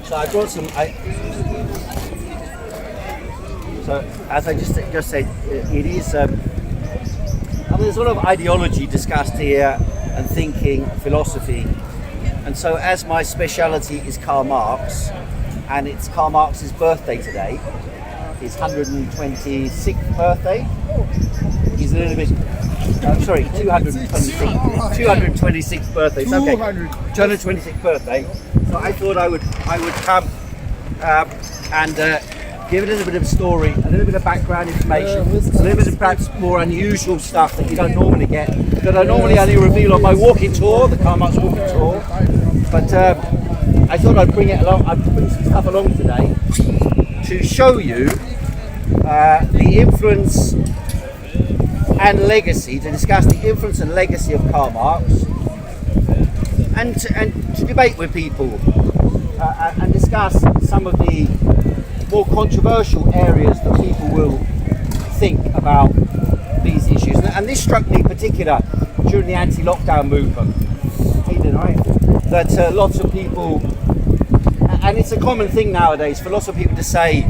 So I brought some. So as I just said, it is. There's a lot of ideology discussed here, and thinking, philosophy, and so as my speciality is Karl Marx, and it's Karl Marx's birthday today, his 126th birthday. He's a little bit. 226th birthday. It's okay. 226th birthday. So I thought I would come and give a little bit of story, a little bit of background information, a little bit of perhaps more unusual stuff that you don't normally get, that I normally only reveal on my walking tour, the Karl Marx walking tour. But I thought I'd bring it along. I'd bring some stuff along today to show you the influence and legacy, to discuss the influence and legacy of Karl Marx, and to debate with people and discuss some of the more controversial areas that people will think about these issues. And this struck me in particular during the anti-lockdown movement. That lots of people, and it's a common thing nowadays for lots of people to say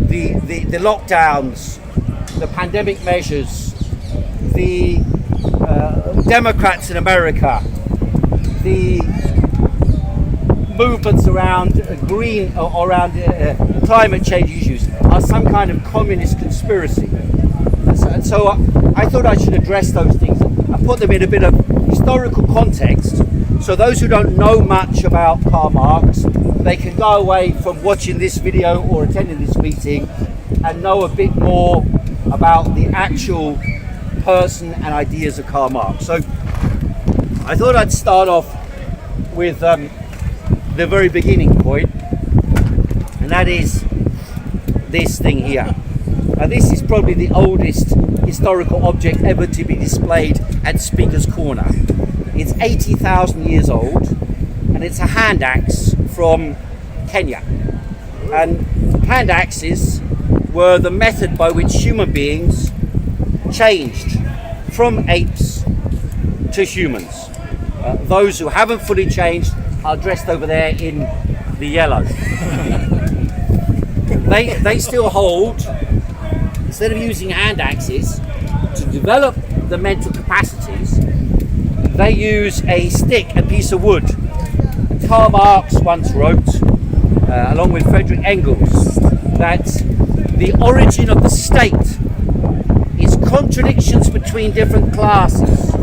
the lockdowns, the pandemic measures, the Democrats in America, the movements around green or around climate change issues are some kind of communist conspiracy. And so I thought I should address those things and put them in a bit of historical context, so those who don't know much about Karl Marx, they can go away from watching this video or attending this meeting and know a bit more about the actual person and ideas of Karl Marx. So I thought I'd start off with the very beginning point, and that is this thing here. Now this is probably the oldest historical object ever to be displayed at Speaker's Corner. It's 80,000 years old, and it's a hand axe from Kenya. And hand axes were the method by which human beings changed from apes to humans. Those who haven't fully changed are dressed over there in the yellow. They still hold, instead of using hand axes to develop the mental capacities, they use a stick, a piece of wood. Karl Marx once wrote, along with Friedrich Engels, that the origin of the state is contradictions between different classes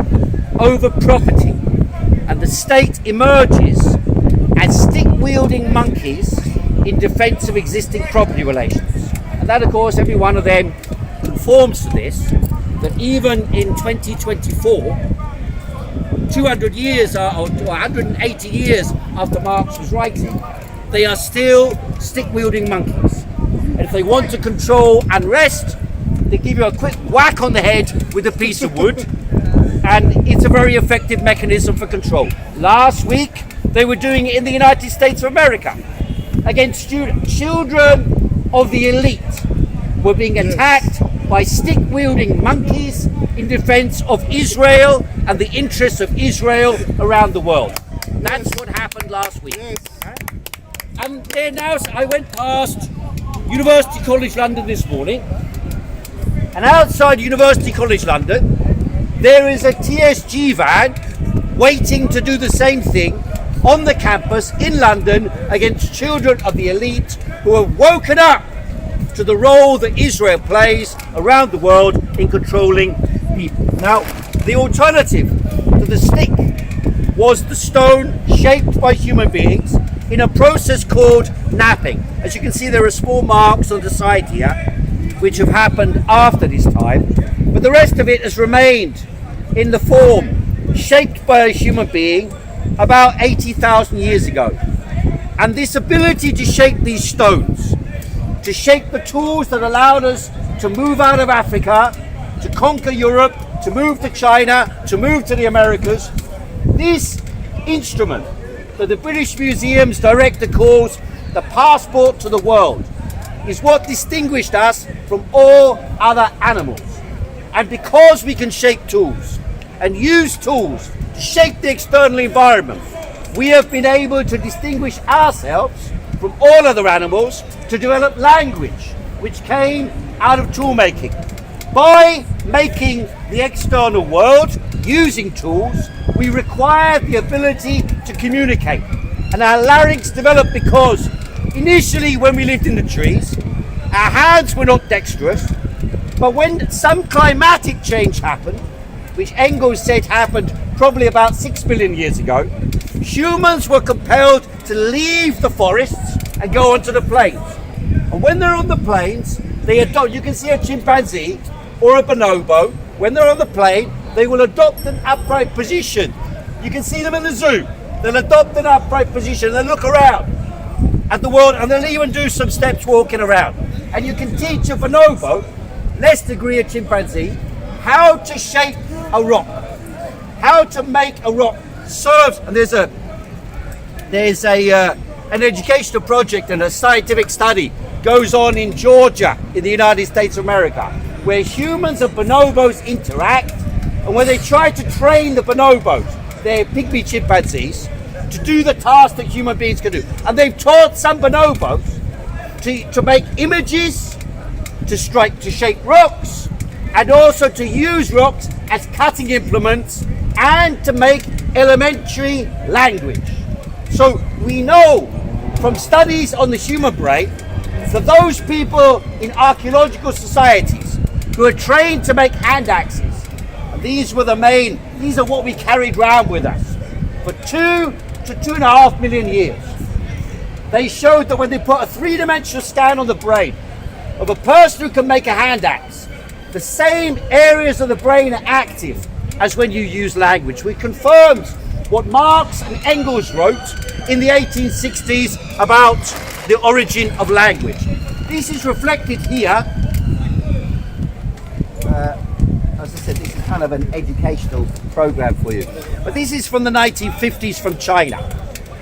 over property, and the state emerges as stick-wielding monkeys in defense of existing property relations. And that, of course, every one of them conforms to this, that even in 2024, 200 years or 180 years after Marx was writing, they are still stick-wielding monkeys. And if they want to control unrest, they give you a quick whack on the head with a piece of wood, and it's a very effective mechanism for control. Last week, they were doing it in the United States of America against children of the elite were being attacked by stick-wielding monkeys in defense of Israel and the interests of Israel around the world. That's what happened last week. And then now I went past University College London this morning, and outside University College London there is a TSG van waiting to do the same thing on the campus in London against children of the elite who have woken up to the role that Israel plays around the world in controlling people. Now, the alternative to the stick was the stone shaped by human beings in a process called knapping. As you can see, there are small marks on the side here which have happened after this time, but the rest of it has remained in the form shaped by a human being about 80,000 years ago. And this ability to shape these stones, to shape the tools that allowed us to move out of Africa, to conquer Europe, to move to China, to move to the Americas, this instrument that the British Museum's director calls the passport to the world is what distinguished us from all other animals. And because we can shape tools and use tools to shape the external environment, we have been able to distinguish ourselves from all other animals to develop language, which came out of tool making. By making the external world using tools, we required the ability to communicate. And our larynx developed because initially when we lived in the trees, our hands were not dexterous, but when some climatic change happened, which Engels said happened probably about 6 billion years ago, humans were compelled to leave the forests and go onto the plains. And when they're on the plains, they adopt, you can see a chimpanzee or a bonobo, when they're on the plain, they will adopt an upright position. You can see them in the zoo. They'll adopt an upright position, they'll look around at the world, and they'll even do some steps walking around. And you can teach a bonobo, less degree a chimpanzee, how to shape a rock, how to make a rock serve. And there's an educational project and a scientific study goes on in Georgia in the United States of America, where humans and bonobos interact, and where they try to train the bonobos, they're pygmy chimpanzees, to do the task that human beings can do. And they've taught some bonobos to make images, to shape rocks, and also to use rocks as cutting implements, and to make elementary language. So we know from studies on the human brain that those people in archaeological societies who are trained to make hand axes, and these are what we carried around with us for 2 to 2.5 million years. They showed that when they put a three-dimensional scan on the brain of a person who can make a hand axe, the same areas of the brain are active as when you use language. We confirmed what Marx and Engels wrote in the 1860s about the origin of language. This is reflected here. As I said, this is kind of an educational program for you. But this is from the 1950s from China.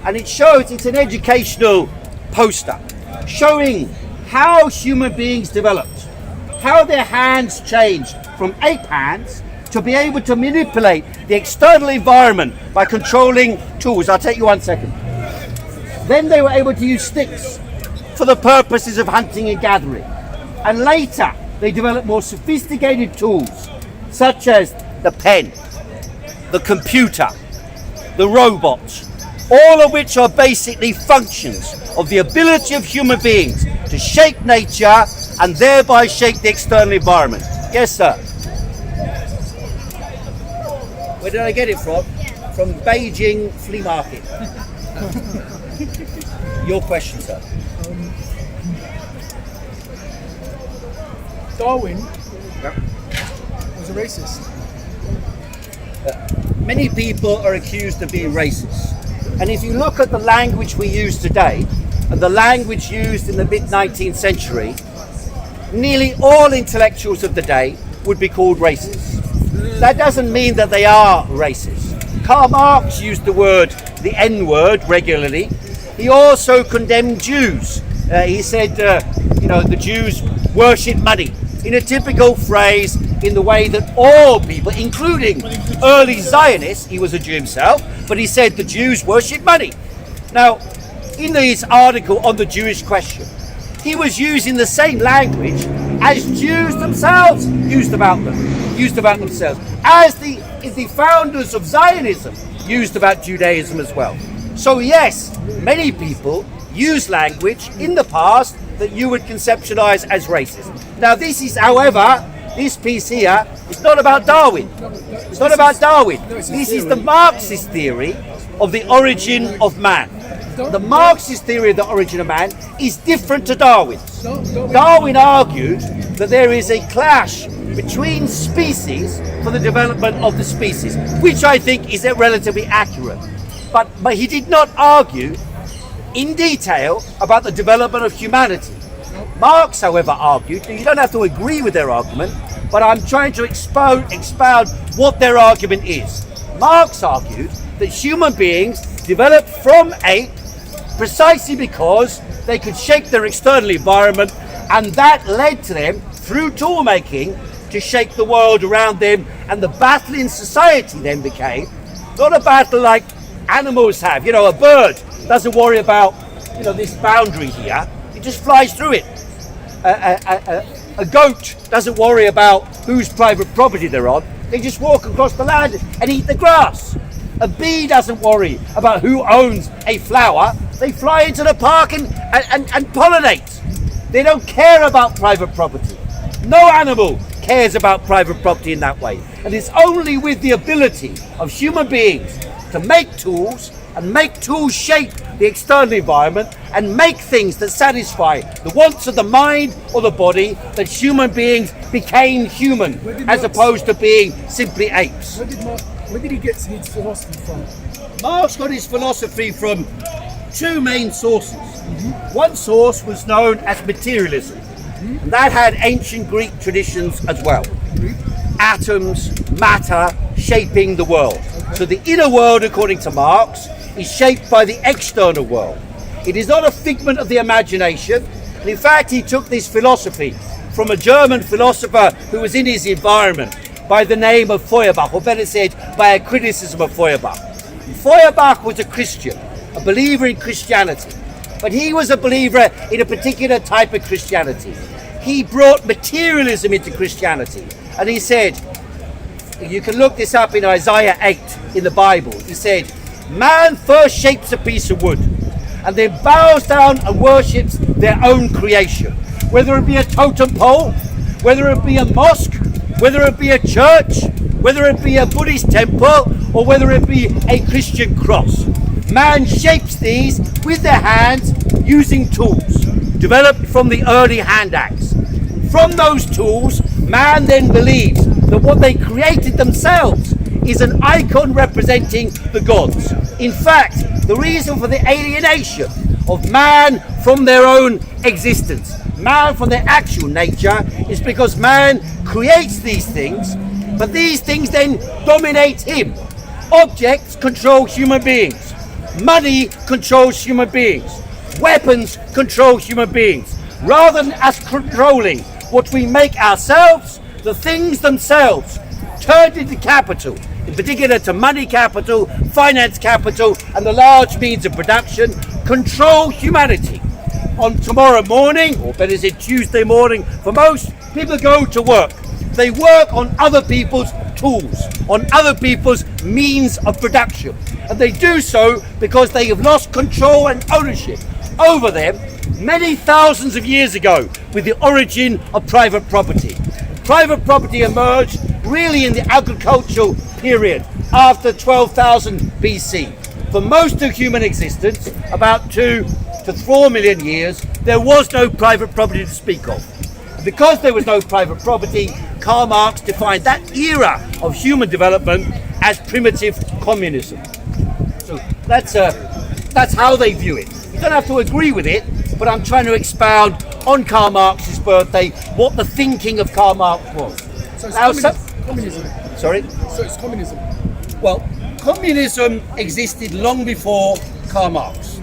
And it shows, it's an educational poster showing how human beings developed, how their hands changed from ape hands to be able to manipulate the external environment by controlling tools. I'll take you 1 second. Then they were able to use sticks for the purposes of hunting and gathering. And later, they developed more sophisticated tools, such as the pen, the computer, the robot, all of which are basically functions of the ability of human beings to shape nature and thereby shape the external environment. Yes, sir? Where did I get it from? From Beijing flea market. Your question, sir. Darwin was a racist. Many people are accused of being racist. And if you look at the language we use today, and the language used in the mid-19th century, nearly all intellectuals of the day would be called racist. That doesn't mean that they are racist. Karl Marx used the N-word regularly. He also condemned Jews. He said, the Jews worship money, in a typical phrase in the way that all people, including early Zionists, he was a Jew himself, but he said the Jews worship money. Now, in his article on the Jewish question, he was using the same language as Jews themselves used about themselves, as the founders of Zionism used about Judaism as well. So yes, many people use language in the past that you would conceptualize as racist. Now this is, however, this piece here is not about Darwin. It's not about Darwin. This is the Marxist theory of the origin of man. The Marxist theory of the origin of man is different to Darwin's. Darwin argued that there is a clash between species for the development of the species, which I think is relatively accurate. But he did not argue in detail about the development of humanity. Marx, however, argued, and you don't have to agree with their argument, but I'm trying to expound what their argument is. Marx argued that human beings developed from ape precisely because they could shape their external environment, and that led to them, through tool making, to shape the world around them, and the battle in society then became not a battle like animals have. You know, a bird doesn't worry about, you know, this boundary here. It just flies through it. A goat doesn't worry about whose private property they're on. They just walk across the land and eat the grass. A bee doesn't worry about who owns a flower. They fly into the park and pollinate. They don't care about private property. No animal cares about private property in that way. And it's only with the ability of human beings to make tools and make tools shape the external environment and make things that satisfy the wants of the mind or the body that human beings became human as opposed to being simply apes. Where did he get his philosophy from? Marx got his philosophy from two main sources. One source was known as materialism, and that had ancient Greek traditions as well. Atoms, matter, shaping the world. So the inner world, according to Marx, is shaped by the external world. It is not a figment of the imagination, and in fact he took this philosophy from a German philosopher who was in his environment by the name of Feuerbach, or better said, by a criticism of Feuerbach. Feuerbach was a Christian, a believer in Christianity, but he was a believer in a particular type of Christianity. He brought materialism into Christianity, and he said, you can look this up in Isaiah 8 in the Bible, he said, man first shapes a piece of wood and then bows down and worships their own creation, whether it be a totem pole, whether it be a mosque, whether it be a church, whether it be a Buddhist temple, or whether it be a Christian cross. Man shapes these with their hands using tools developed from the early hand axe. From those tools, man then believes that what they created themselves is an icon representing the gods. In fact, the reason for the alienation of man from their own existence, man from their actual nature, is because man creates these things, but these things then dominate him. Objects control human beings. Money controls human beings. Weapons control human beings. Rather than us controlling what we make ourselves, the things themselves turned into capital, in particular to money capital, finance capital, and the large means of production, control humanity. On tomorrow morning, or better said Tuesday morning, for most, people go to work. They work on other people's tools, on other people's means of production. And they do so because they have lost control and ownership over them many thousands of years ago with the origin of private property. Private property emerged really in the agricultural period after 12,000 BC. For most of human existence, about 2 to 4 million years, there was no private property to speak of. Because there was no private property, Karl Marx defined that era of human development as primitive communism. So that's how they view it. You don't have to agree with it, but I'm trying to expound on Karl Marx's birthday, what the thinking of Karl Marx was. So it's Now, communism. Sorry? So it's communism. Well, communism existed long before Karl Marx.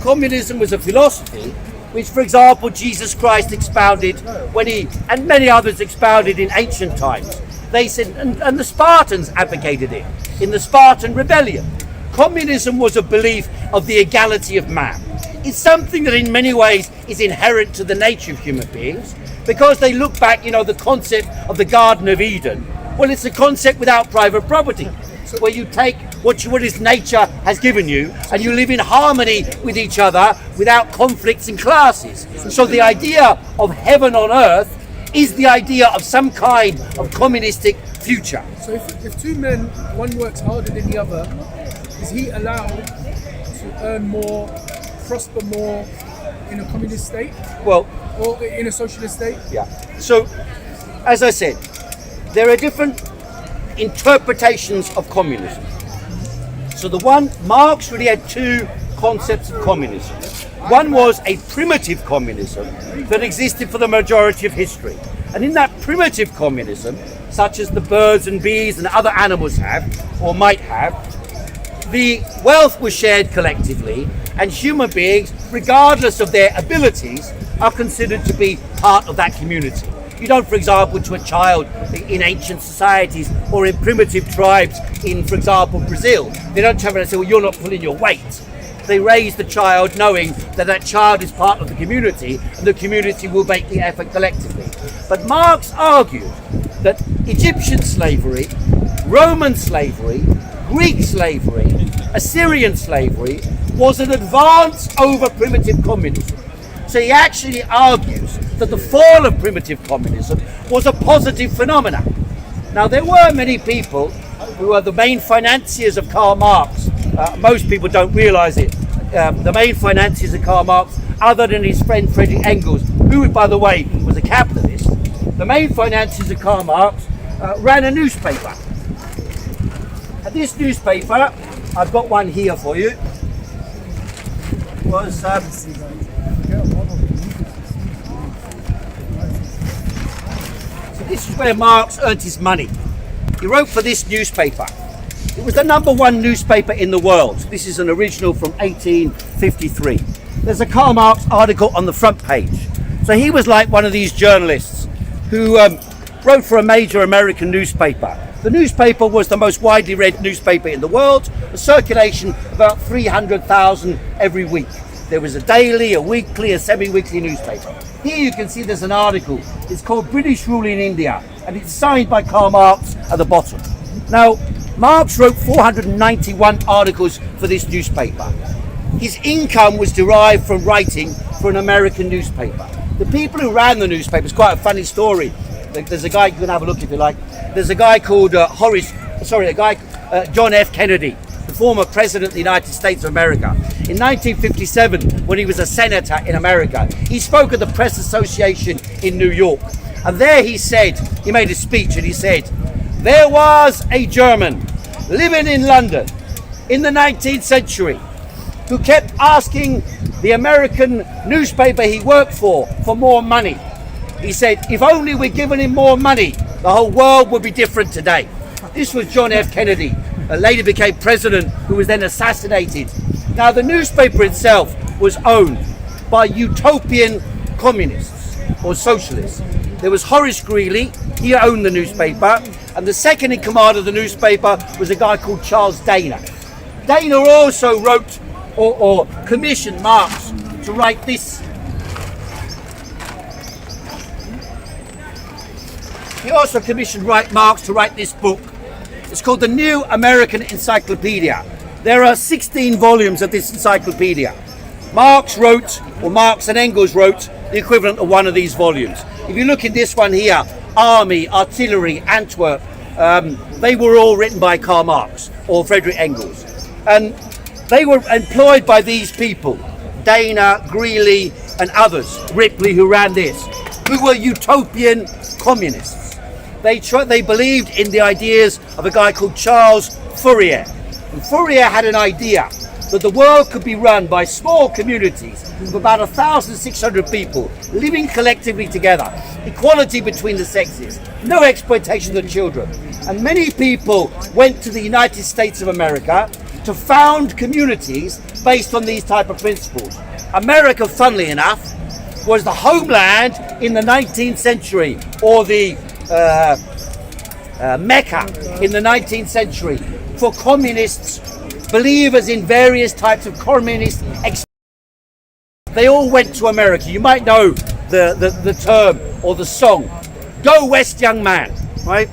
Communism was a philosophy which, for example, Jesus Christ expounded when he, and many others expounded in ancient times. They said, and the Spartans advocated it in the Spartan rebellion. Communism was a belief of the equality of man. It's something that in many ways is inherent to the nature of human beings, because they look back, the concept of the Garden of Eden. Well, it's a concept without private property, where you take what his nature has given you and you live in harmony with each other without conflicts and classes. So the idea of heaven on earth is the idea of some kind of communistic future. So if two men, one works harder than the other, is he allowed to earn more, prosper more in a communist state? Well, or in a socialist state? Yeah. So, as I said, there are different interpretations of communism. So Marx really had two concepts of communism. One was a primitive communism that existed for the majority of history. And in that primitive communism, such as the birds and bees and other animals have, or might have, the wealth was shared collectively, and human beings, regardless of their abilities, are considered to be part of that community. You don't, for example, to a child in ancient societies or in primitive tribes in, for example, Brazil. They don't turn around and say, well, you're not pulling your weight. They raise the child knowing that that child is part of the community and the community will make the effort collectively. But Marx argued that Egyptian slavery, Roman slavery, Greek slavery, Assyrian slavery was an advance over primitive communism. So he actually argues that the fall of primitive communism was a positive phenomenon. Now, there were many people who were the main financiers of Karl Marx. Most people don't realize it. The main financiers of Karl Marx, other than his friend Friedrich Engels, who, by the way, was a capitalist, the main financiers of Karl Marx ran a newspaper. And this newspaper, I've got one here for you, was so this is where Marx earned his money. He wrote for this newspaper. It was the #1 newspaper in the world. This is an original from 1853. There's a Karl Marx article on the front page. So he was like one of these journalists who wrote for a major American newspaper. The newspaper was the most widely read newspaper in the world, a circulation about 300,000 every week. There was a daily, a weekly, a semi-weekly newspaper. Here you can see there's an article. It's called British Rule in India, and it's signed by Karl Marx at the bottom. Now, Marx wrote 491 articles for this newspaper. His income was derived from writing for an American newspaper. The people who ran the newspaper, it's quite a funny story. There's a guy, you can have a look if you like. There's a guy called John F. Kennedy, the former president of the United States of America. In 1957, when he was a senator in America, he spoke at the Press Association in New York. And there he made a speech and he said, there was a German living in London in the 19th century who kept asking the American newspaper he worked for more money. He said, if only we'd given him more money, the whole world would be different today. This was John F. Kennedy, later became president, who was then assassinated. Now, the newspaper itself was owned by utopian communists or socialists. There was Horace Greeley, he owned the newspaper, and the second in command of the newspaper was a guy called Charles Dana. Dana also wrote or commissioned Marx to write this. He also commissioned Marx to write this book. It's called the New American Encyclopedia. There are 16 volumes of this encyclopedia. Marx and Engels wrote the equivalent of one of these volumes. If you look in this one here, Army, Artillery, Antwerp, they were all written by Karl Marx or Friedrich Engels. And they were employed by these people, Dana, Greeley, and others, Ripley, who ran this, who were utopian communists. They believed in the ideas of a guy called Charles Fourier. And Fourier had an idea that the world could be run by small communities of about 1,600 people living collectively together, equality between the sexes, no exploitation of the children. And many people went to the United States of America to found communities based on these type of principles. America, funnily enough, was the homeland in the 19th century, or the Mecca in the 19th century for communists, believers in various types of communist they all went to America. You might know the term or the song, "Go West, Young Man," right?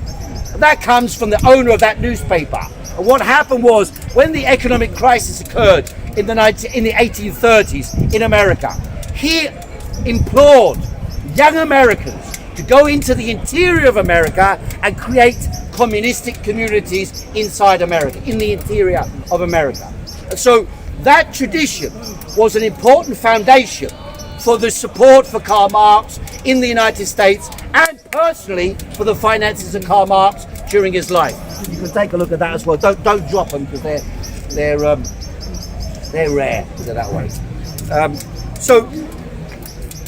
That comes from the owner of that newspaper. And what happened was, when the economic crisis occurred in the 1830s in America, he implored young Americans to go into the interior of America and create communistic communities inside America, in the interior of America. And so that tradition was an important foundation for the support for Karl Marx in the United States, and personally for the finances of Karl Marx during his life. You can take a look at that as well. Don't drop them, because they're rare, put it that way.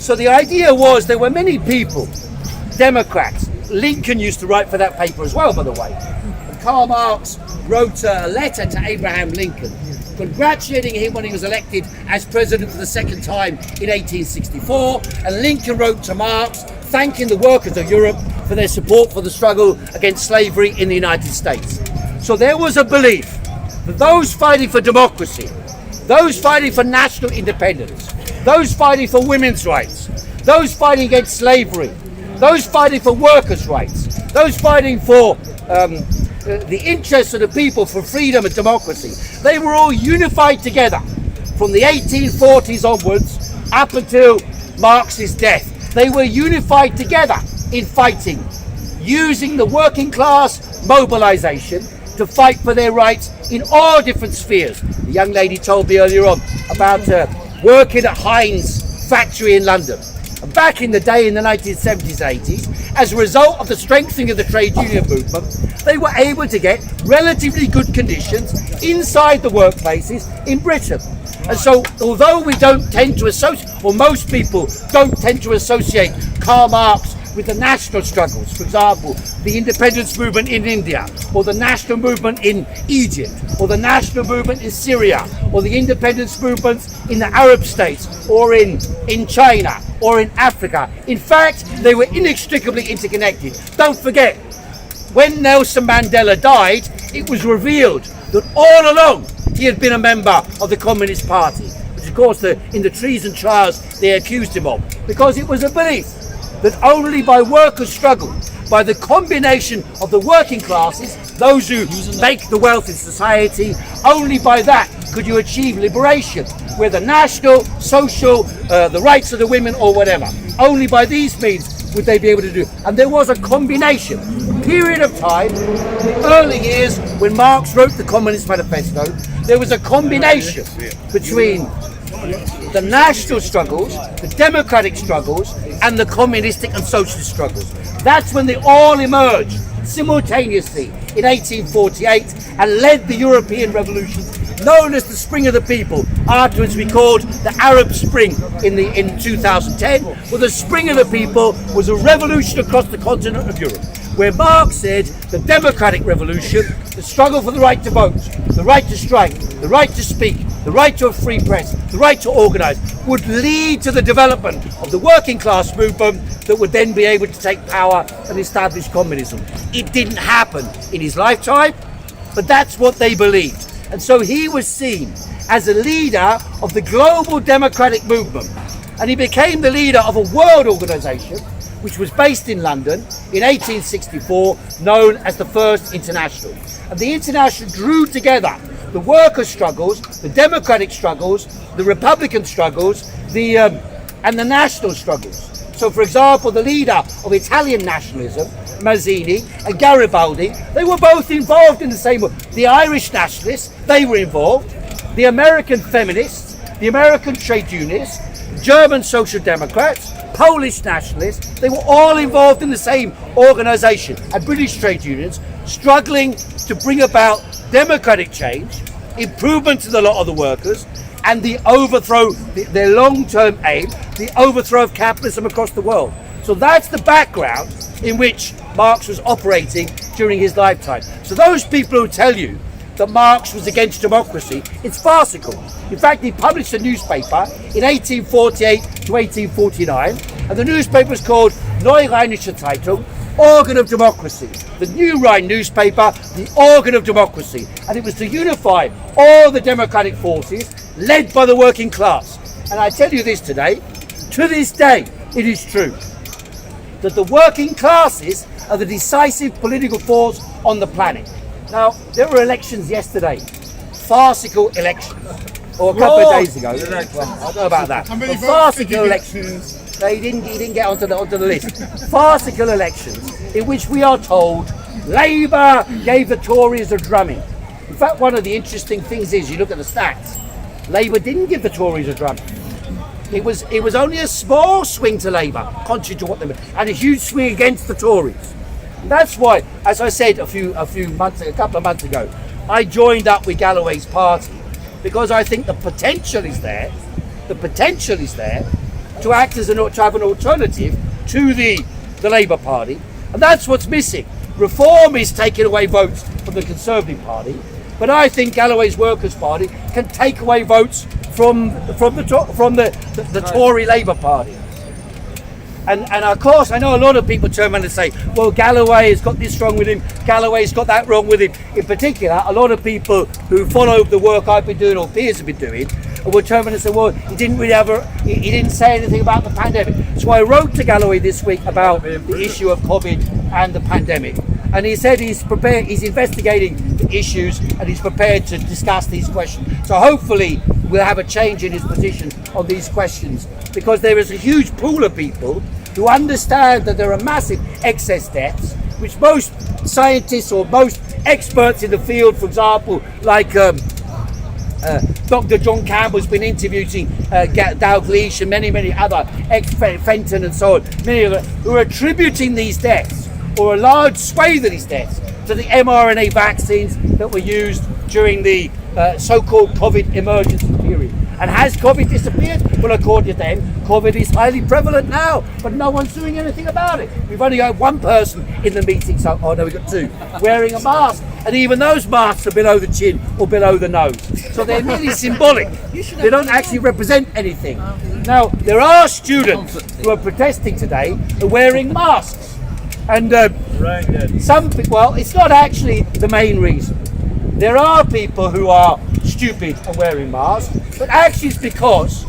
So the idea was, there were many people, Democrats. Lincoln used to write for that paper as well, by the way. And Karl Marx wrote a letter to Abraham Lincoln, congratulating him when he was elected as president for the second time in 1864. And Lincoln wrote to Marx thanking the workers of Europe for their support for the struggle against slavery in the United States. So there was a belief that those fighting for democracy, those fighting for national independence, those fighting for women's rights, those fighting against slavery, those fighting for workers' rights, those fighting for the interests of the people, for freedom and democracy, they were all unified together from the 1840s onwards up until Marx's death. They were unified together in fighting, using the working class mobilization to fight for their rights in all different spheres. The young lady told me earlier on about working at Heinz factory in London. And back in the day, in the 1970s, 80s, as a result of the strengthening of the trade union movement, they were able to get relatively good conditions inside the workplaces in Britain. And so, although we don't tend to associate, or most people don't tend to associate Karl Marx with the national struggles, for example, the independence movement in India, or the national movement in Egypt, or the national movement in Syria, or the independence movements in the Arab states, or in China, or in Africa. In fact, they were inextricably interconnected. Don't forget, when Nelson Mandela died, it was revealed that all along he had been a member of the Communist Party, which of course in the treason trials they accused him of, because it was a belief that only by workers' struggle, by the combination of the working classes, those who make the wealth in society, only by that could you achieve liberation, whether national, social, the rights of the women or whatever. Only by these means would they be able to do. And there was a combination, period of time, in the early years when Marx wrote the Communist Manifesto, there was a combination between the national struggles, the democratic struggles, and the communistic and socialist struggles. That's when they all emerged simultaneously in 1848 and led the European Revolution, known as the Spring of the People, afterwards recalled the Arab Spring in 2010. Well, the Spring of the People was a revolution across the continent of Europe, where Marx said the democratic revolution, the struggle for the right to vote, the right to strike, the right to speak, the right to a free press, the right to organise, would lead to the development of the working class movement that would then be able to take power and establish communism. It didn't happen in his lifetime, but that's what they believed. And so he was seen as a leader of the global democratic movement. And he became the leader of a world organisation which was based in London in 1864, known as the First International. And the International drew together the workers' struggles, the democratic struggles, the Republican struggles, and the national struggles. So, for example, the leader of Italian nationalism, Mazzini, and Garibaldi, they were both involved in the same way. The Irish nationalists, they were involved. The American feminists, the American trade unionists, German social democrats, Polish nationalists, they were all involved in the same organisation, and British trade unions, struggling to bring about democratic change, improvement to the lot of the workers, and the overthrow, their long-term aim, the overthrow of capitalism across the world. So that's the background in which Marx was operating during his lifetime. So those people who tell you that Marx was against democracy, it's farcical. In fact, he published a newspaper in 1848 to 1849, and the newspaper was called Neue Rheinische Zeitung, Organ of Democracy. The New Rhine newspaper, the organ of democracy. And it was to unify all the democratic forces led by the working class. And I tell you this today, to this day, it is true that the working classes are the decisive political force on the planet. Now, there were elections yesterday, farcical elections, or a couple of days ago. Well, I don't know about that. But farcical elections. He didn't get onto the list. Farcical elections in which we are told Labour gave the Tories a drumming. In fact, one of the interesting things is, you look at the stats, Labour didn't give the Tories a drumming. It was only a small swing to Labour, contrary to what they were, and a huge swing against the Tories. And that's why, as I said a couple of months ago, I joined up with Galloway's party, because I think the potential is there. The potential is there to act as to have an alternative to the Labour Party, and that's what's missing. Reform is taking away votes from the Conservative Party, but I think Galloway's Workers' Party can take away votes from the Tory Labour Party. And of course, I know a lot of people turn around and say, well, Galloway has got this wrong with him, Galloway's got that wrong with him. In particular, a lot of people who follow the work I've been doing or peers have been doing will turn around and say, well, he didn't really he didn't say anything about the pandemic. So I wrote to Galloway this week about the issue of COVID and the pandemic. And he said he's prepared, he's investigating the issues and he's prepared to discuss these questions. So hopefully we'll have a change in his position on these questions, because there is a huge pool of people who understand that there are massive excess deaths, which most scientists or most experts in the field, for example, like Dr. John Campbell's been interviewing Dalgleish and many other Fenton and so on, many of them who are attributing these deaths, or a large swathe of these deaths, to the mRNA vaccines that were used during the so-called COVID emergency period. And has COVID disappeared? Well, according to them, COVID is highly prevalent now, but no one's doing anything about it. We've only got one person in the meeting, so, oh no, we've got two, wearing a mask. And even those masks are below the chin or below the nose. So they're merely symbolic. They don't actually represent anything. Now, there are students who are protesting today who are wearing masks. And some people, well, it's not actually the main reason. There are people who are stupid and wearing masks, but actually it's because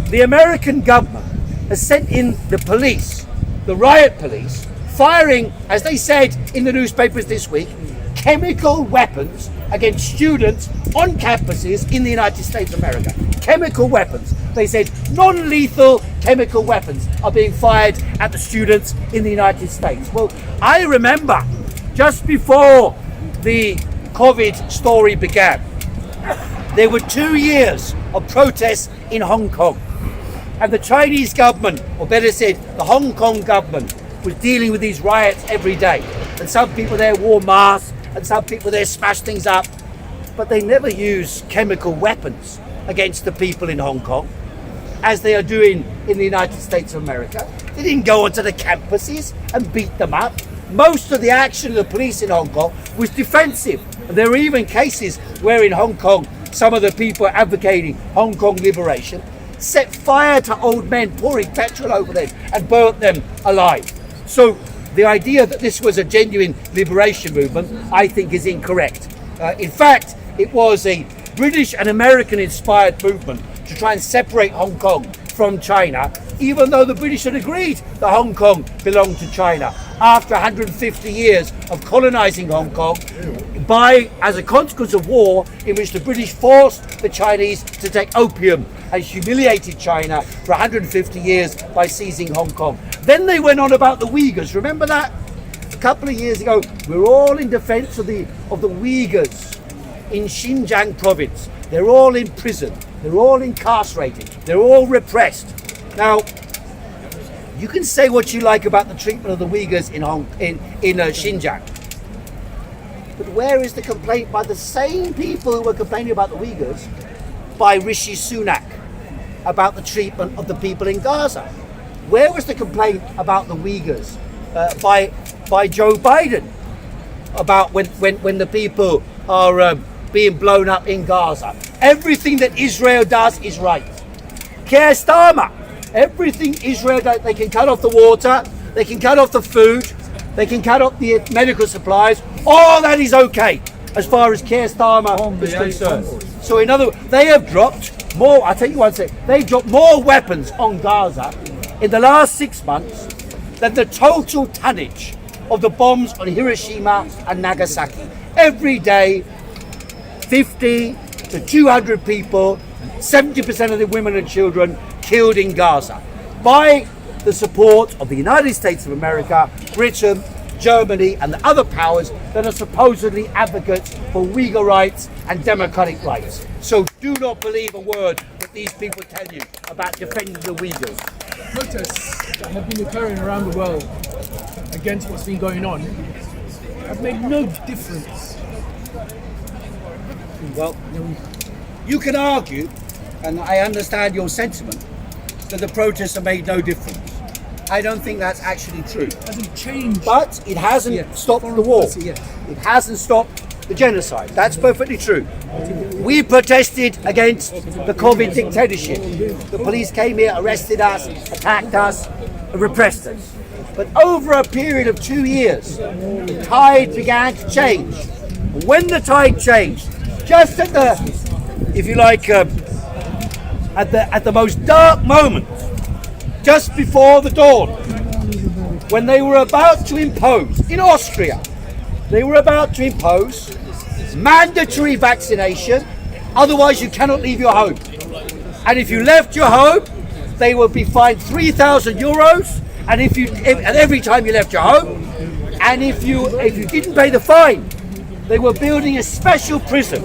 the American government has sent in the police, the riot police, firing, as they said in the newspapers this week, chemical weapons against students on campuses in the United States of America. Chemical weapons. They said non-lethal chemical weapons are being fired at the students in the United States. Well, I remember just before the COVID story began, there were 2 years of protests in Hong Kong. And the Chinese government, or better said, the Hong Kong government, was dealing with these riots every day. And some people there wore masks, and some people there smashed things up. But they never used chemical weapons against the people in Hong Kong, as they are doing in the United States of America. They didn't go onto the campuses and beat them up. Most of the action of the police in Hong Kong was defensive. And there were even cases where in Hong Kong, some of the people advocating Hong Kong liberation set fire to old men, pouring petrol over them and burnt them alive. So the idea that this was a genuine liberation movement, I think, is incorrect. In fact, it was a British and American inspired movement to try and separate Hong Kong from China, even though the British had agreed that Hong Kong belonged to China after 150 years of colonizing Hong Kong as a consequence of war in which the British forced the Chinese to take opium and humiliated China for 150 years by seizing Hong Kong. Then they went on about the Uyghurs. Remember that? A couple of years ago, we were all in defense of the Uyghurs in Xinjiang province. They're all in prison. They're all incarcerated. They're all repressed. Now, you can say what you like about the treatment of the Uyghurs in Xinjiang, but where is the complaint by the same people who were complaining about the Uyghurs, by Rishi Sunak, about the treatment of the people in Gaza? Where was the complaint about the Uyghurs by Joe Biden, about when the people are being blown up in Gaza? Everything that Israel does is right. Keir Starmer, everything Israel does, they can cut off the water, they can cut off the food, they can cut off the medical supplies. All that is okay as far as Keir Starmer is concerned. So in other words, they have dropped more, I'll tell you one second, they dropped more weapons on Gaza in the last 6 months than the total tonnage of the bombs on Hiroshima and Nagasaki. Every day, 50 to 200 people, 70% of the women and children killed in Gaza by the support of the United States of America, Britain, Germany and the other powers that are supposedly advocates for Uyghur rights and democratic rights. So do not believe a word that these people tell you about defending the Uyghurs. Protests that have been occurring around the world against what's been going on have made no difference. Well, you can argue, and I understand your sentiment, that the protests have made no difference. I don't think that's actually true. It hasn't changed. But it hasn't stopped the war. It hasn't stopped the genocide. That's perfectly true. We protested against the COVID dictatorship. The police came here, arrested us, attacked us. repressed us. But over a period of 2 years, the tide began to change. And when the tide changed, just at the, if you like, at the most dark moment, just before the dawn, when they were about to impose, in Austria, they were about to impose mandatory vaccination, otherwise you cannot leave your home. And if you left your home, they would be fined €3,000, and and every time you left your home, and if you didn't pay the fine, they were building a special prison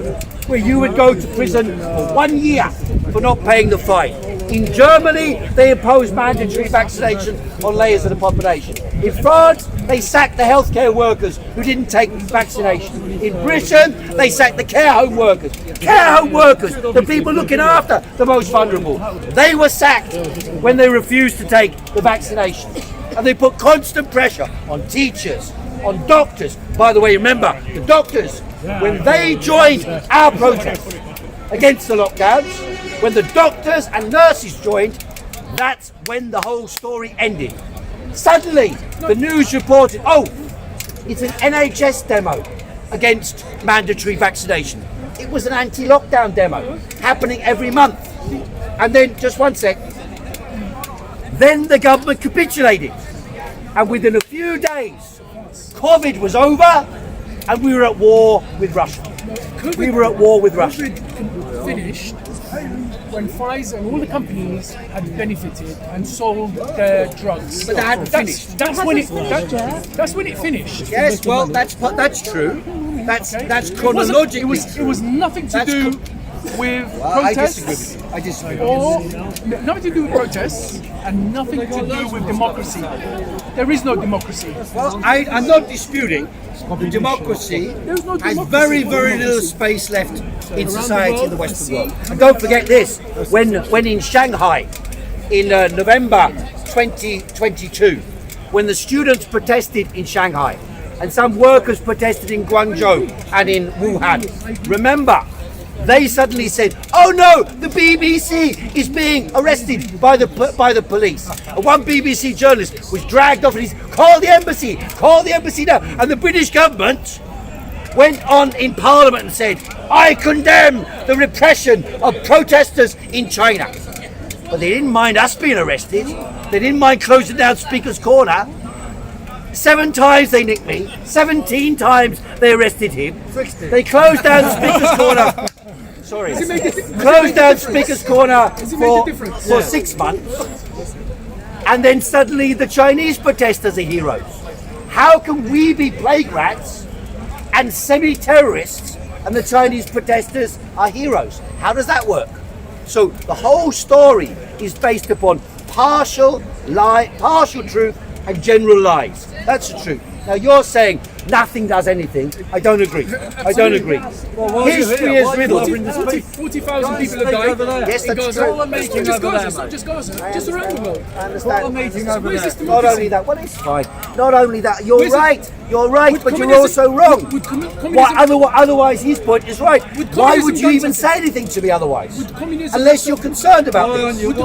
where you would go to prison for 1 year for not paying the fine. In Germany, they imposed mandatory vaccination on layers of the population. In France, they sacked the healthcare workers who didn't take vaccination. In Britain, they sacked the care home workers. Care home workers, the people looking after the most vulnerable, they were sacked when they refused to take the vaccination. And they put constant pressure on teachers, on doctors. By the way, remember, the doctors, when they joined our protest against the lockdowns, when the doctors and nurses joined, that's when the whole story ended. Suddenly, the news reported, oh, it's an NHS demo against mandatory vaccination. It was an anti-lockdown demo happening every month. And then, just one sec, then the government capitulated. And within a few days, COVID was over and we were at war with Russia. We were at war with Russia. COVID finished when Pfizer and all the companies had benefited and sold their drugs. But they hadn't finished. That's when it finished. Yes, well, that's true. That's chronologically. It was nothing to do with protests. I disagree. Or nothing to do with protests and nothing to do with democracy. There is no democracy. Well, I'm not disputing the democracy has very, very little space left in society in the Western world. And don't forget this, when in Shanghai in November 2022, when the students protested in Shanghai and some workers protested in Guangzhou and in Wuhan, remember, they suddenly said, oh no, the BBC is being arrested by the police. And one BBC journalist was dragged off and he said, call the embassy now. And the British government went on in Parliament and said, I condemn the repression of protesters in China. But they didn't mind us being arrested. They didn't mind closing down Speaker's Corner. 7 times they nicked me, 17 times they arrested him. They closed down Speaker's Corner. Sorry. Closed down Speaker's Corner for 6 months. And then suddenly the Chinese protesters are heroes. How can we be plague rats and semi-terrorists and the Chinese protesters are heroes? How does that work? So the whole story is based upon partial truth and general lies. That's the truth. Now you're saying nothing does anything. I don't agree. Well, history is riddled. 40,000 people have died. Yes, that's true. Just Gaza. Just around the world. I understand. Not only that, well, it's fine. Not only that, you're right, but you're also wrong. Otherwise, his point is right. Why would you even say anything to me otherwise? Unless you're concerned about this. Would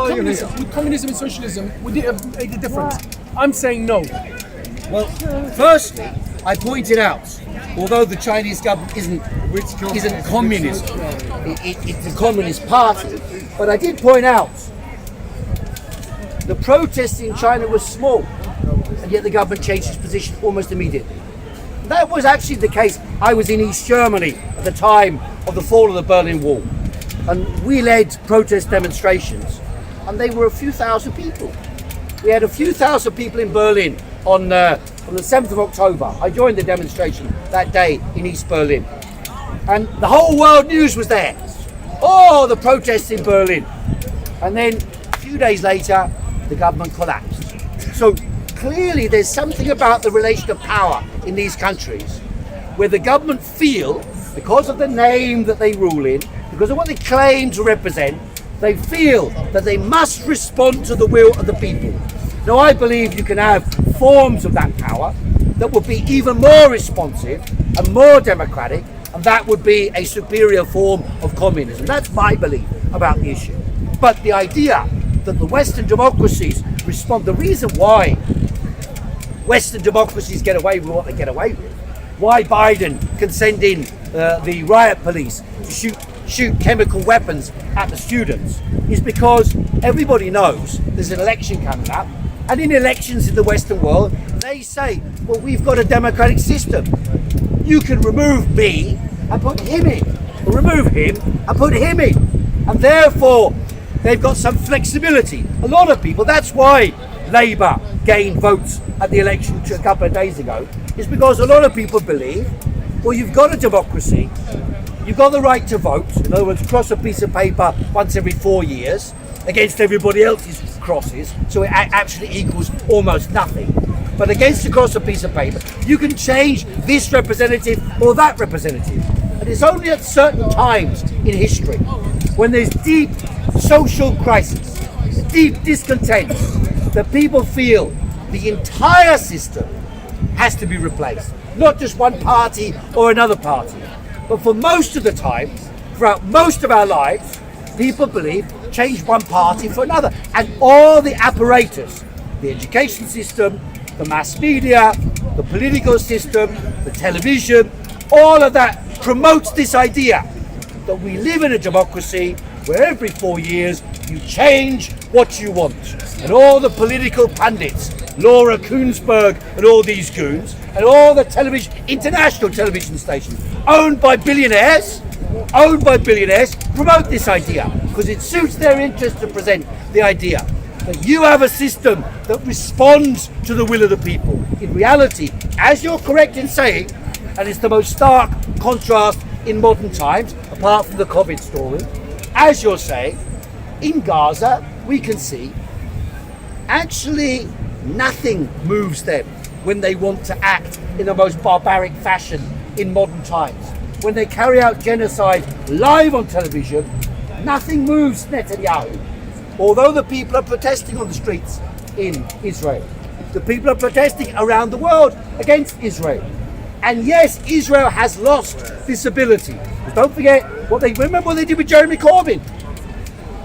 communism and socialism, would it have made a difference? I'm saying no. Well, firstly, I pointed out, although the Chinese government isn't communism, it's a communist party, but I did point out the protests in China were small, and yet the government changed its position almost immediately. That was actually the case. I was in East Germany at the time of the fall of the Berlin Wall, and we led protest demonstrations, and they were a few thousand people. We had a few thousand people in Berlin on the 7th of October. I joined the demonstration that day in East Berlin. And the whole world news was there. Oh, the protests in Berlin. And then a few days later, the government collapsed. So clearly there's something about the relation of power in these countries where the government feel, because of the name that they rule in, because of what they claim to represent, they feel that they must respond to the will of the people. Now, I believe you can have forms of that power that would be even more responsive and more democratic, and that would be a superior form of communism. That's my belief about the issue. But the idea that the Western democracies respond. The reason why Western democracies get away with what they get away with, why Biden can send in the riot police to shoot chemical weapons at the students, is because everybody knows there's an election coming up, and in elections in the Western world, they say, well, we've got a democratic system. You can remove me and put him in, or remove him and put him in, and therefore they've got some flexibility. A lot of people, that's why Labour gained votes at the election a couple of days ago, is because a lot of people believe, well, you've got a democracy, you've got the right to vote, in other words, cross a piece of paper once every 4 years against everybody else's crosses, so it actually equals almost nothing. But against across a piece of paper, you can change this representative or that representative. And it's only at certain times in history, when there's deep social crisis, deep discontent, that people feel the entire system has to be replaced. Not just one party or another party. But for most of the time, throughout most of our lives, people believe change one party for another. And all the apparatus, the education system, the mass media, the political system, the television, all of that promotes this idea that we live in a democracy where every 4 years you change what you want. And all the political pundits, Laura Kuenssberg and all these goons, and all the international television stations owned by billionaires, promote this idea because it suits their interest to present the idea that you have a system that responds to the will of the people. In reality, as you're correct in saying, and it's the most stark contrast in modern times, apart from the COVID story, as you're saying, in Gaza, we can see actually nothing moves them when they want to act in the most barbaric fashion in modern times. When they carry out genocide live on television, nothing moves Netanyahu. Although the people are protesting on the streets in Israel, the people are protesting around the world against Israel. And yes, Israel has lost this ability. But don't forget remember what they did with Jeremy Corbyn.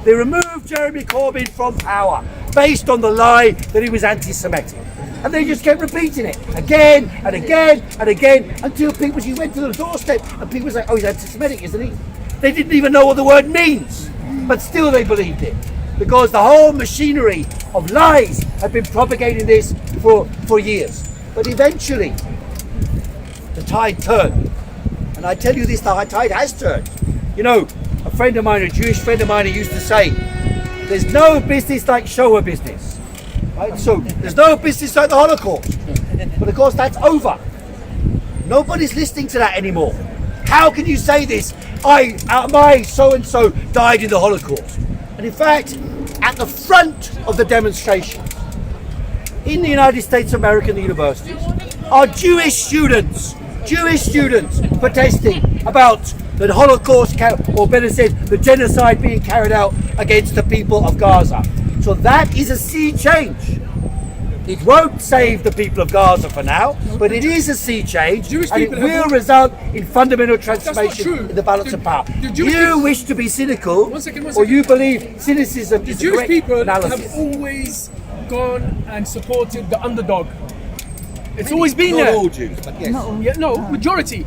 They removed Jeremy Corbyn from power based on the lie that he was anti-Semitic. And they just kept repeating it again and again and again until people, you went to the doorstep and people say, oh, he's anti-Semitic, isn't he? They didn't even know what the word means, but still they believed it. Because the whole machinery of lies have been propagating this for years. But eventually, the tide turned. And I tell you this, the tide has turned. You know, a friend of mine, a Jewish friend of mine, who used to say, there's no business like show business. Right? So there's no business like the Holocaust. But of course that's over. Nobody's listening to that anymore. How can you say this? My so-and-so died in the Holocaust. And in fact, at the front of the demonstration in the United States of America, the universities, are Jewish students protesting about the Holocaust, or better said, the genocide being carried out against the people of Gaza. So that is a sea change. It won't save the people of Gaza for now, but it is a sea change, and it will result in fundamental transformation in the balance of power. You wish to be cynical, or you believe cynicism is the correct Jewish analysis. people have always gone and supported the underdog. It's always been there. Not all Jews, but yes. No, majority.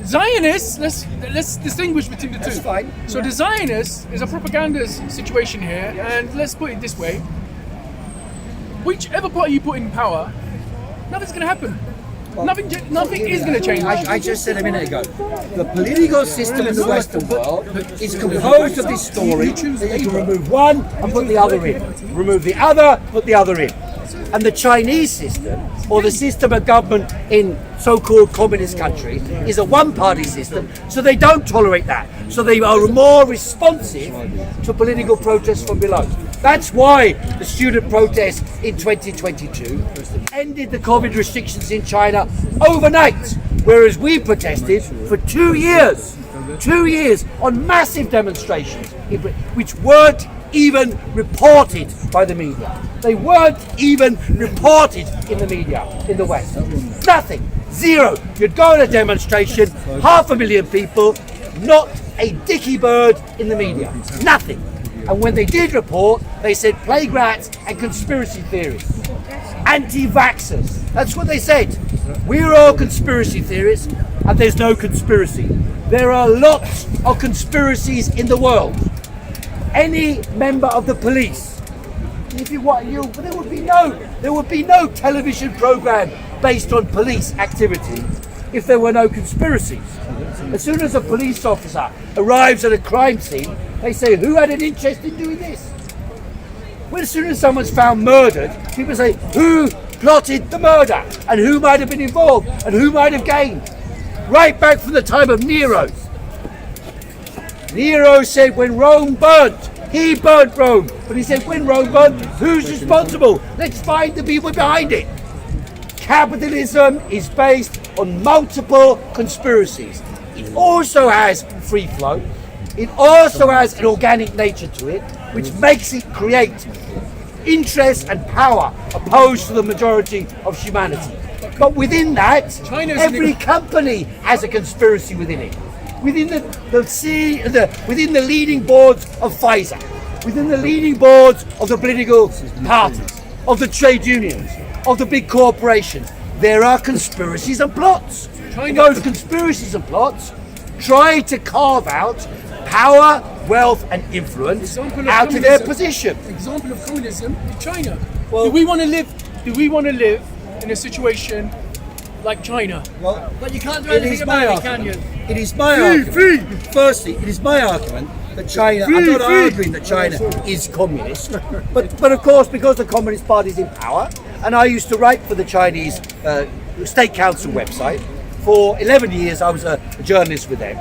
Zionists, let's distinguish between the two. That's fine. So the Zionists is a propaganda situation here, and let's put it this way. Whichever party you put in power, nothing's going to happen. Nothing is going to change. I just said a minute ago, the political system in the Western world is composed of this story that you can remove one and put the other in. Remove the other, put the other in. And the Chinese system, or the system of government in so-called communist countries, is a one-party system, so they don't tolerate that. So they are more responsive to political protests from below. That's why the student protests in 2022 ended the COVID restrictions in China overnight, whereas we protested for 2 years on massive demonstrations, which weren't even reported by the media. They weren't even reported in the media in the West. Nothing. Zero. You'd go on a demonstration, 500,000 people, not a dicky bird in the media. Nothing. And when they did report, they said plague rats and conspiracy theorists. Anti-vaxxers. That's what they said. We're all conspiracy theorists, and there's no conspiracy. There are lots of conspiracies in the world. Any member of the police, if you want, there would be no television program based on police activity if there were no conspiracies. As soon as a police officer arrives at a crime scene, they say, who had an interest in doing this? Well, as soon as someone's found murdered, people say, who plotted the murder? And who might have been involved? And who might have gained? Right back from the time of Nero. Nero said when Rome burnt, he burnt Rome. But he said when Rome burnt, who's responsible? Let's find the people behind it. Capitalism is based on multiple conspiracies. It also has free flow. It also has an organic nature to it, which makes it create interest and power opposed to the majority of humanity. But within that, every company has a conspiracy within it. Within within the leading boards of Pfizer, within the leading boards of the political parties, of the trade unions, of the big corporations, there are conspiracies and plots. And those conspiracies and plots try to carve out power, wealth, and influence out of their position. Example of communism in China. Well, do we want to live in a situation like China? Well, But you can't do anything about it, can you? it is my argument. Firstly, it is my argument that China. I'm not arguing that China Is communist, but of course, because the Communist Party is in power, and I used to write for the Chinese State Council website for 11 years. I was a journalist with them.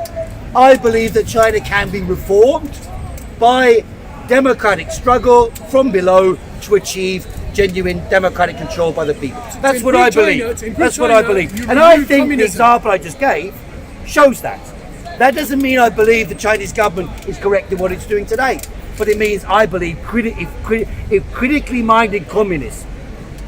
I believe that China can be reformed by democratic struggle from below to achieve genuine democratic control by the people. That's what I believe. That's what I believe. And I think the example I just gave shows that. That doesn't mean I believe the Chinese government is correct in what it's doing today, but it means I believe if critically minded communists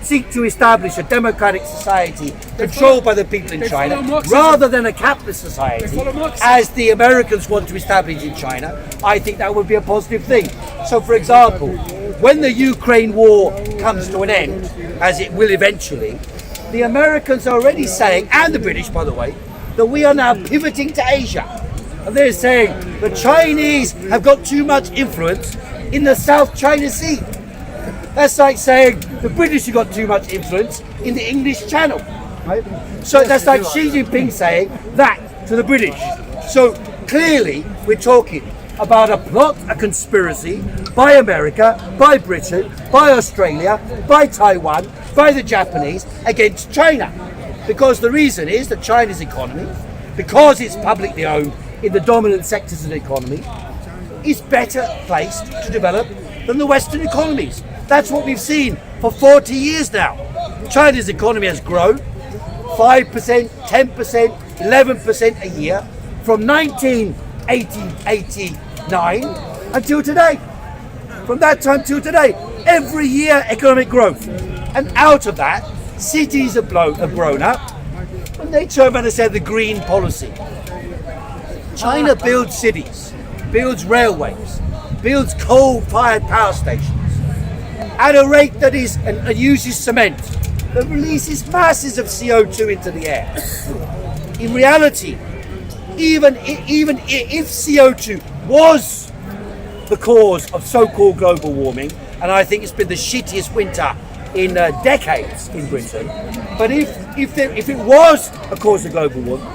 seek to establish a democratic society controlled by the people in China rather than a capitalist society as the Americans want to establish in China, I think that would be a positive thing. So for example, when the Ukraine war comes to an end, as it will eventually, the Americans are already saying, and the British by the way, that we are now pivoting to Asia. And they're saying the Chinese have got too much influence in the South China Sea. That's like saying the British have got too much influence in the English Channel. Right? So that's like Xi Jinping saying that to the British. So clearly we're talking about a plot, a conspiracy by America, by Britain, by Australia, by Taiwan, by the Japanese against China. Because the reason is that China's economy, because it's publicly owned in the dominant sectors of the economy, is better placed to develop than the Western economies. That's what we've seen for 40 years now. China's economy has grown 5%, 10%, 11% a year from 1989 until today. From that time till today, every year economic growth. And out of that, cities have grown up, and they turn around and say the green policy. China builds cities, builds railways, builds coal-fired power stations at a rate that is and uses cement that releases masses of CO2 into the air. In reality, even if CO2 was the cause of so-called global warming, and I think it's been the shittiest winter in decades in Britain, but if it was a cause of global warming,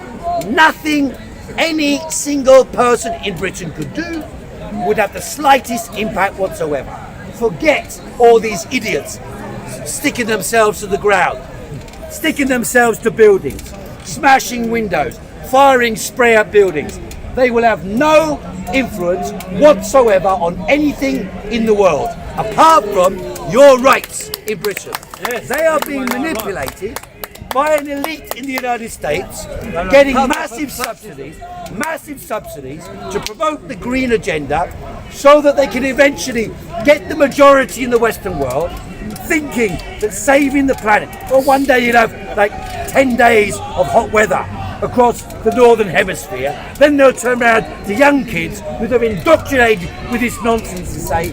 nothing any single person in Britain could do would have the slightest impact whatsoever. Forget all these idiots sticking themselves to the ground, sticking themselves to buildings, smashing windows, firing spray at buildings. They will have no influence whatsoever on anything in the world, apart from your rights in Britain. Yes. They are being manipulated by an elite in the United States, getting massive subsidies to promote the green agenda so that they can eventually get the majority in the Western world thinking that saving the planet, well, one day you'll have like 10 days of hot weather across the northern hemisphere. Then they'll turn around to young kids who they've indoctrinated with this nonsense and say,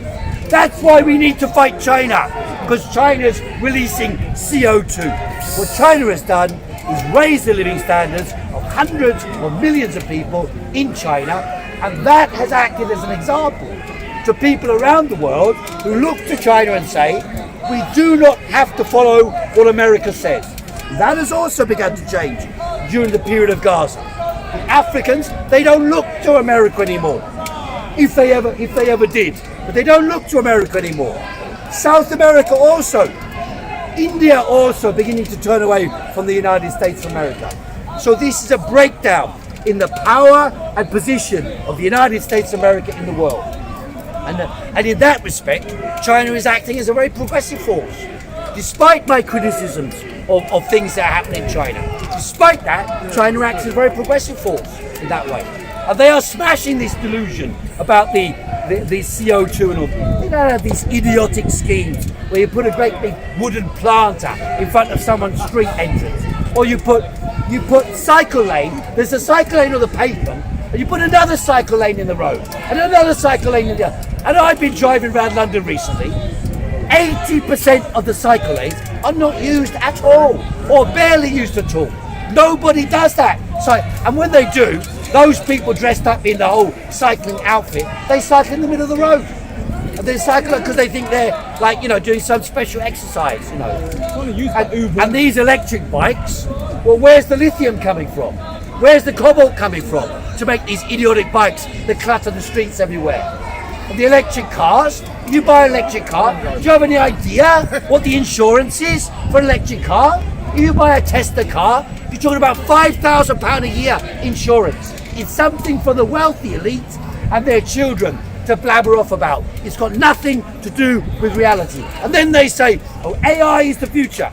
that's why we need to fight China, because China's releasing CO2. What China has done is raise the living standards of hundreds of millions of people in China, and that has acted as an example to people around the world who look to China and say, we do not have to follow what America says. That has also begun to change during the period of Gaza. The Africans, they don't look to America anymore, if they ever did, but they don't look to America anymore. South America also, India also beginning to turn away from the United States of America. So this is a breakdown in the power and position of the United States of America in the world. And in that respect, China is acting as a very progressive force. Despite my criticisms of things that happen in China, despite that, China acts as a very progressive force in that way. And they are smashing this delusion about the CO2 and all. They don't have these idiotic schemes where you put a great big wooden planter in front of someone's street entrance, or you put cycle lane. There's a cycle lane on the pavement, and you put another cycle lane in the road, and another cycle lane in the other. And I've been driving around London recently. 80% of the cycle lanes are not used at all, or barely used at all. Nobody does that. So, and when they do, those people dressed up in the whole cycling outfit, they cycle in the middle of the road. And they cycle because they think they're like, doing some special exercise, And these electric bikes, well, where's the lithium coming from? Where's the cobalt coming from to make these idiotic bikes that clutter the streets everywhere? And the electric cars, you buy an electric car, do you have any idea what the insurance is for an electric car? If you buy a Tesla car, you're talking about £5,000 a year insurance. It's something for the wealthy elite and their children to blabber off about. It's got nothing to do with reality. And then they say, oh, AI is the future.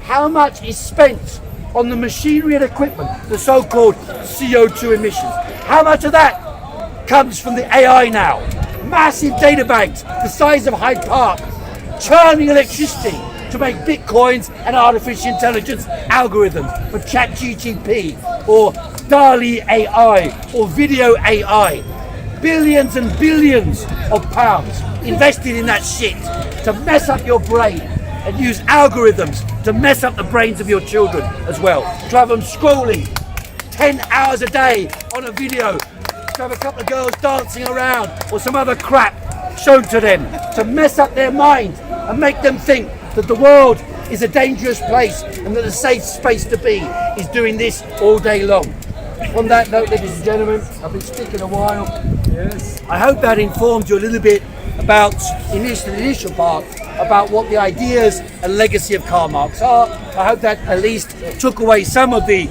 How much is spent on the machinery and equipment, the so-called CO2 emissions? How much of that comes from the AI now? Massive data banks the size of Hyde Park, churning electricity to make bitcoins and artificial intelligence algorithms for ChatGPT or DALI AI or video AI. Billions and billions of pounds invested in that shit to mess up your brain and use algorithms to mess up the brains of your children as well. To have them scrolling 10 hours a day on a video, to have a couple of girls dancing around or some other crap shown to them to mess up their mind and make them think that the world is a dangerous place and that a safe space to be is doing this all day long. On that note, ladies and gentlemen, I've been speaking a while. Yes. I hope that informed you a little bit about, in the initial part, about what the ideas and legacy of Karl Marx are. I hope that at least took away some of the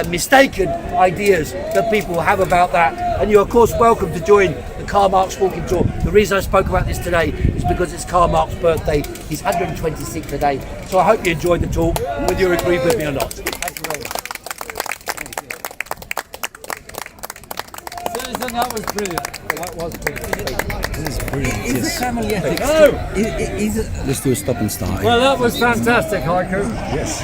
mistaken ideas that people have about that. And you're of course welcome to join the Karl Marx walking tour. The reason I spoke about this today is because it's Karl Marx's birthday. He's 126 today. So I hope you enjoyed the talk, whether you agree with me or not. Thank you very much. That was brilliant. That was brilliant. This is brilliant. Is the family ethics? No! Let's do a stop and start. Well, that was fantastic, Heiko. Yes.